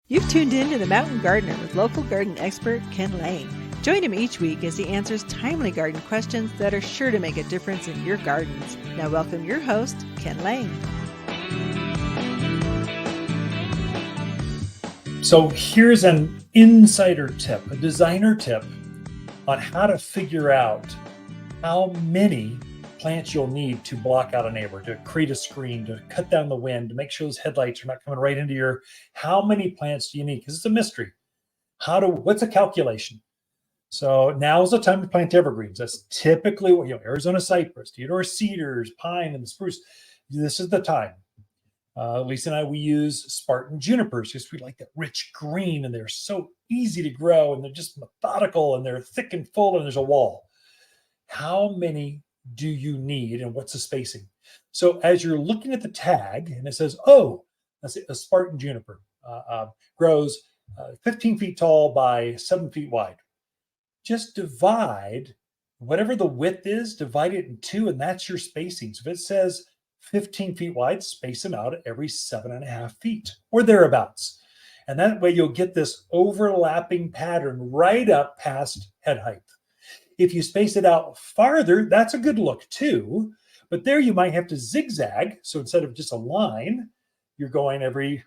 You've tuned in to The Mountain Gardener with local garden expert Ken Lang. Join him each week as he answers timely garden questions that are sure to make a difference in your gardens. Now welcome your host, Ken Lang. So here's an insider tip, a designer tip on how to figure out how many plants you'll need to block out a neighbor, to create a screen, to cut down the wind, to make sure those headlights are not coming right into your, how many plants do you need? Because it's a mystery. What's a calculation? So now's the time to plant evergreens. That's typically what, Arizona cypress, Theodore cedars, pine, and the spruce. This is the time. Lisa and I, we use Spartan junipers because we like that rich green, and they're so easy to grow, and they're just methodical, and they're thick and full, and there's a wall. How many do you need, and what's the spacing? So as you're looking at the tag, and it says, that's a Spartan juniper, grows 15 feet tall by 7 feet wide. Just divide whatever the width is, divide it in two, and that's your spacing. So if it says 15 feet wide, space them out at every 7.5 feet or thereabouts. And that way you'll get this overlapping pattern right up past head height. If you space it out farther, that's a good look too. But there you might have to zigzag. So instead of just a line, you're going every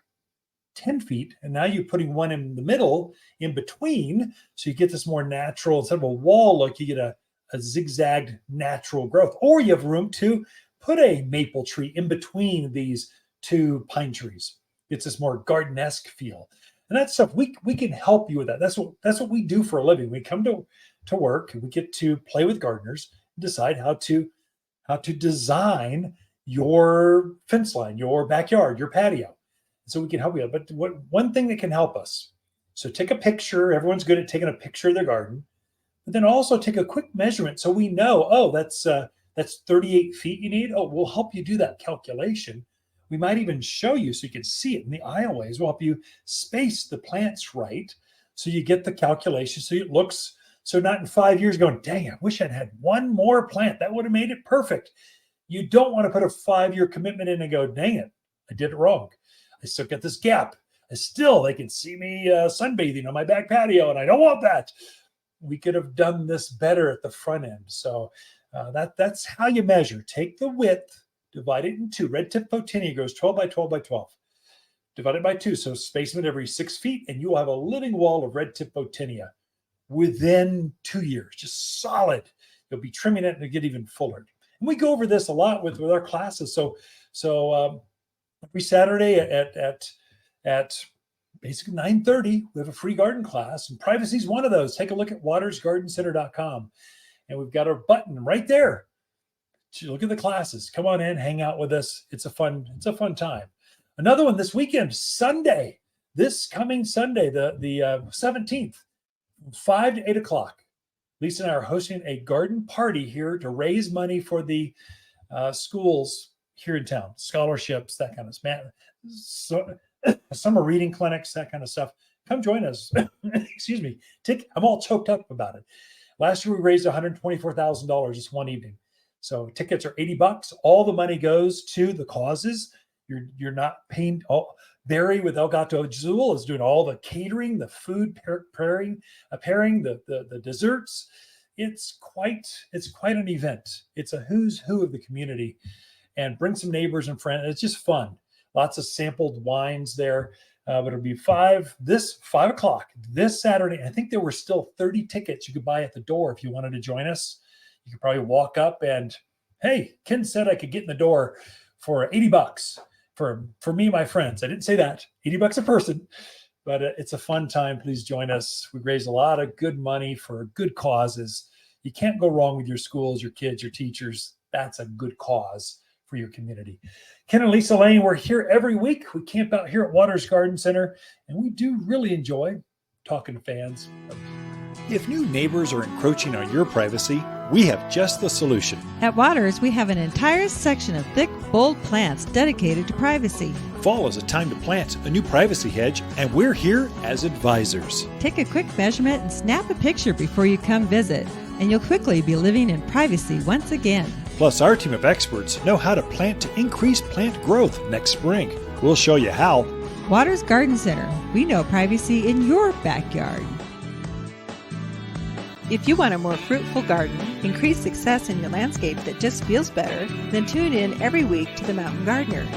10 feet. And now you're putting one in the middle in between. So you get this more natural, instead of a wall look, you get a zigzagged natural growth. Or you have room to put a maple tree in between these two pine trees. It's this more garden-esque feel. And that stuff, we can help you with that. That's what we do for a living. We come to work and we get to play with gardeners and decide how to design your fence line, your backyard, your patio. So we can help you. But one thing that can help us, so take a picture. Everyone's good at taking a picture of their garden, but then also take a quick measurement so we know, that's 38 feet you need. We'll help you do that calculation. We might even show you so you can see it in the aisleways. We'll help you space the plants right so you get the calculation so it looks, so not in 5 years going, dang, I wish I'd had one more plant. That would have made it perfect. You don't want to put a 5-year commitment in and go, dang it, I did it wrong. I still get this gap. They can see me sunbathing on my back patio, and I don't want that. We could have done this better at the front end. So that's how you measure. Take the width, divide it in two. Red tip photinia grows 12 by 12 by 12. Divide it by two. So space them every 6 feet, and you will have a living wall of red tip photinia within 2 years. Just solid. You'll be trimming it and it'll get even fuller. And we go over this a lot with our classes. So every Saturday at basically 9:30, we have a free garden class, and privacy is one of those. Take a look at watersgardencenter.com. And we've got our button right there. Look at the classes. Come on in, hang out with us. It's a fun time. Another one this weekend, Sunday, this coming Sunday, the 17th, 5 to 8 o'clock. Lisa and I are hosting a garden party here to raise money for the schools here in town, scholarships, that kind of stuff. So, summer reading clinics, that kind of stuff. Come join us. Excuse me. I'm all choked up about it. Last year, we raised $124,000 just one evening. So tickets are $80. All the money goes to the causes. You're not paying. Barry with El Gato Azul is doing all the catering, the food pairing, the desserts. It's quite an event. It's a who's who of the community, and bring some neighbors and friends. It's just fun. Lots of sampled wines there. But it'll be 5 o'clock this Saturday. I think there were still 30 tickets you could buy at the door if you wanted to join us. You could probably walk up and, hey, Ken said I could get in the door for $80 for me and my friends. I didn't say that. $80 a person, but it's a fun time. Please join us. We raise a lot of good money for good causes. You can't go wrong with your schools, your kids, your teachers. That's a good cause for your community. Ken and Lisa Lane, we're here every week. We camp out here at Waters Garden Center, and we do really enjoy talking to fans. If new neighbors are encroaching on your privacy, we have just the solution. At Waters, we have an entire section of thick, bold plants dedicated to privacy. Fall is a time to plant a new privacy hedge, and we're here as advisors. Take a quick measurement and snap a picture before you come visit, and you'll quickly be living in privacy once again. Plus, our team of experts know how to plant to increase plant growth next spring. We'll show you how. Waters Garden Center. We know privacy in your backyard. If you want a more fruitful garden, increase success in your landscape that just feels better, then tune in every week to The Mountain Gardener.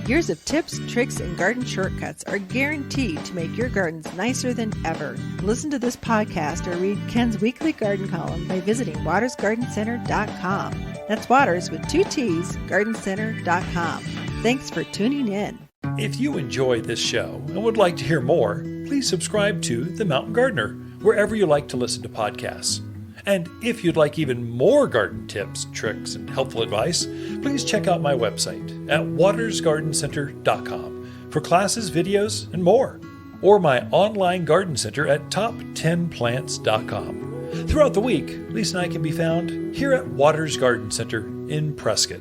Years of tips, tricks, and garden shortcuts are guaranteed to make your gardens nicer than ever. Listen to this podcast or read Ken's weekly garden column by visiting watersgardencenter.com. That's Waters with 2 T's, gardencenter.com. Thanks for tuning in. If you enjoy this show and would like to hear more, please subscribe to The Mountain Gardener, wherever you like to listen to podcasts. And if you'd like even more garden tips, tricks, and helpful advice, please check out my website at watersgardencenter.com for classes, videos, and more, or my online garden center at top10plants.com. Throughout the week, Lisa and I can be found here at Waters Garden Center in Prescott.